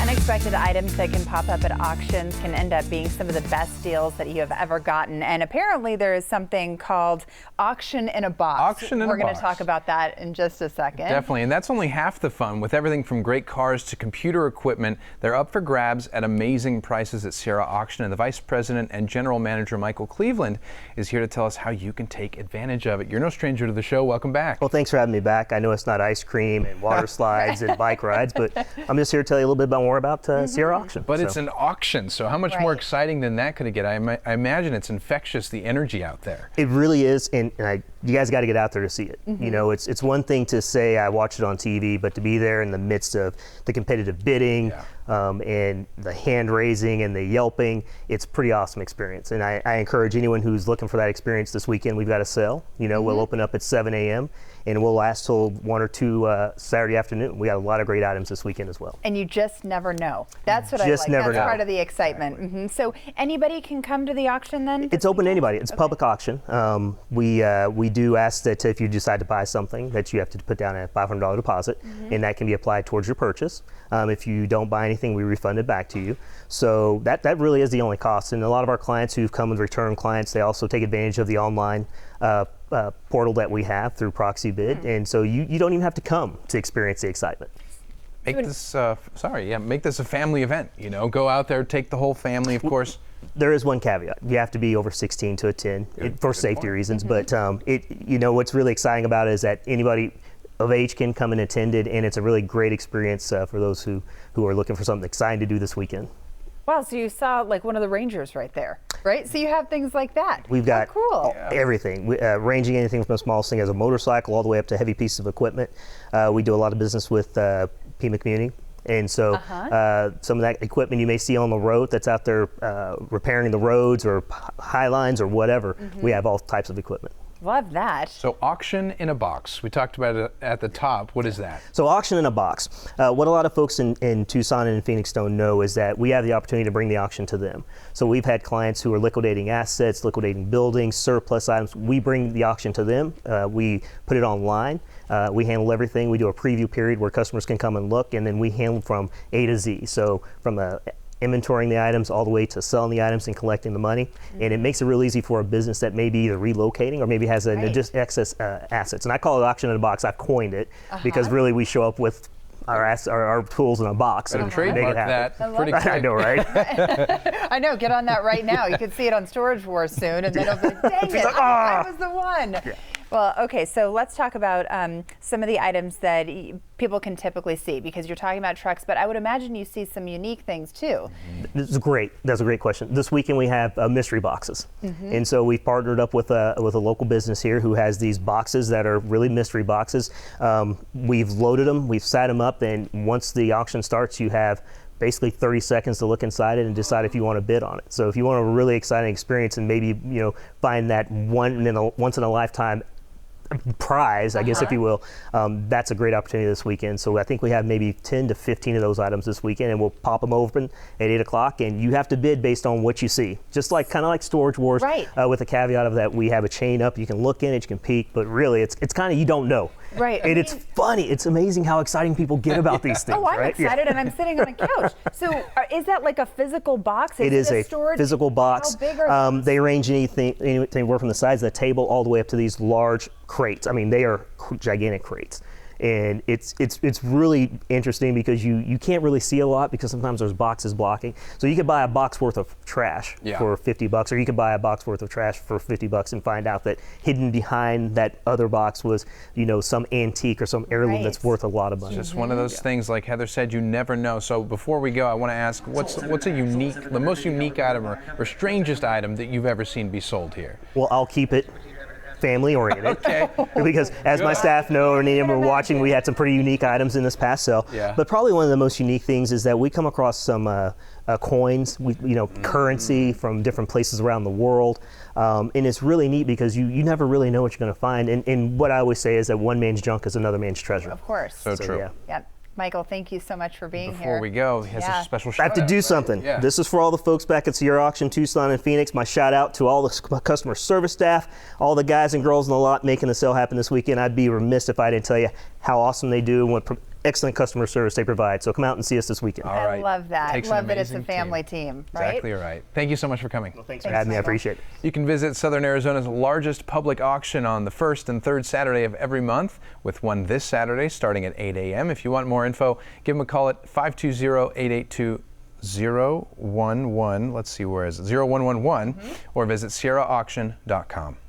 Unexpected items that can pop up at auctions can end up being some of the best deals that you have ever gotten. And apparently there is something called auction in a box. Auction in a box. We're going to talk about that in just a second. Definitely, and that's only half the fun. With everything from great cars to computer equipment, they're up for grabs at amazing prices at Sierra Auction. And the Vice President and General Manager Michael Cleveland is here to tell us how you can take advantage of it. You're no stranger to the show. Welcome back. Well, thanks for having me back. I know it's not ice cream and water slides and bike rides, but I'm just here to tell you a little bit more about Sierra Auction. But it's an auction, so how much more exciting than that could it get? I imagine it's infectious, the energy out there. It really is, and you guys got to get out there to see it. You know, it's one thing to say I watched it on TV, but to be there in the midst of the competitive bidding and the hand raising and the yelping, it's a pretty awesome experience. And I encourage anyone who's looking for that experience this weekend. We've got a sale. You know, we'll open up at 7 a.m. and we'll last till 1 or 2 Saturday afternoon. We got a lot of great items this weekend as well. And you just never know. That's what I like. That's part of the excitement. So anybody can come to the auction then? It's open to anybody. It's a public auction. We do ask that if you decide to buy something that you have to put down a $500 deposit, and that can be applied towards your purchase. If you don't buy anything, we refund it back to you. So that really is the only cost. And a lot of our clients who've come as return clients, they also take advantage of the online portal that we have through Proxy Bid, and so you don't even have to come to experience the excitement. Make this make this a family event. You know, go out there, take the whole family, of course. There is one caveat: you have to be over 16 to attend for safety reasons. But you know, what's really exciting about it is that anybody of age can come and attend it, and it's a really great experience for those who are looking for something exciting to do this weekend. Wow, so you saw like one of the Rangers right there, right? So you have things like that. We've got everything, ranging anything from the smallest thing as a motorcycle all the way up to heavy pieces of equipment. We do a lot of business with Pima Community. And so some of that equipment you may see on the road that's out there repairing the roads or high lines or whatever, we have all types of equipment. Love that. So auction in a box. We talked about it at the top. What is that? So auction in a box. What a lot of folks in Tucson and in Phoenix don't know is that we have the opportunity to bring the auction to them. So we've had clients who are liquidating assets, liquidating buildings, surplus items. We bring the auction to them. We put it online. We handle everything. We do a preview period where customers can come and look, and then we handle from A to Z. So from inventorying the items all the way to selling the items and collecting the money. And it makes it real easy for a business that may be either relocating or maybe has just excess assets. And I call it auction in a box. I've coined it because really we show up with our tools in a box and trademark that pretty quick. I know, right? I know. Get on that right now. You can see it on Storage Wars soon, and then it'll be, dang it, I was the one. Yeah. Well, okay, so let's talk about some of the items that people can typically see, because you're talking about trucks, but I would imagine you see some unique things too. That's a great question. This weekend we have mystery boxes, and so we've partnered up with a local business here who has these boxes that are really mystery boxes. We've loaded them, we've sat them up, and once the auction starts, you have basically 30 seconds to look inside it and decide if you want to bid on it. So if you want a really exciting experience and maybe find that once in a lifetime prize, I guess, if you will, that's a great opportunity this weekend. So I think we have maybe 10 to 15 of those items this weekend, and we'll pop them open at 8 o'clock, and you have to bid based on what you see. Just like kind of like Storage Wars, with the caveat of that we have a chain up, you can look in it, you can peek, but really it's kind of, you don't know. Right. And it's funny. It's amazing how exciting people get about these things. Oh, I'm excited, and I'm sitting on a couch. So is that like a physical box? It is a physical box. How big are these? They range anywhere from the size of the table all the way up to these large crates. I mean, they are gigantic crates. And it's really interesting because you can't really see a lot because sometimes there's boxes blocking. So you could buy a box worth of trash for $50, or you could buy a box worth of trash for $50 and find out that hidden behind that other box was, some antique or some heirloom that's worth a lot of money. It's just one of those things, like Heather said, you never know. So before we go, I want to ask, what's the most unique item or strangest item that you've ever seen be sold here? Well, I'll keep it family oriented. Because as my staff know, and we're watching, we had some pretty unique items in this past sale. But probably one of the most unique things is that we come across some coins, currency from different places around the world. And it's really neat because you never really know what you're going to find. And what I always say is that one man's junk is another man's treasure. Of course. So true. Yeah. Michael, thank you so much for being here. Before we go, he has a special shout out. I have to do something. This is for all the folks back at Sierra Auction, Tucson and Phoenix. My shout out to all the customer service staff, all the guys and girls in the lot making the sale happen this weekend. I'd be remiss if I didn't tell you how awesome they do and what excellent customer service they provide. So come out and see us this weekend. All right. I love that. Takes an Love that it's a amazing family team, right? Exactly right. Thank you so much for coming. Well, thanks for having me. I Michael. appreciate it. You can visit Southern Arizona's largest public auction on the first and third Saturday of every month, with one this Saturday starting at 8 a.m. If you want more info, give them a call at 520-882-0111. Let's see, where is it? 0111, or visit sierraauction.com.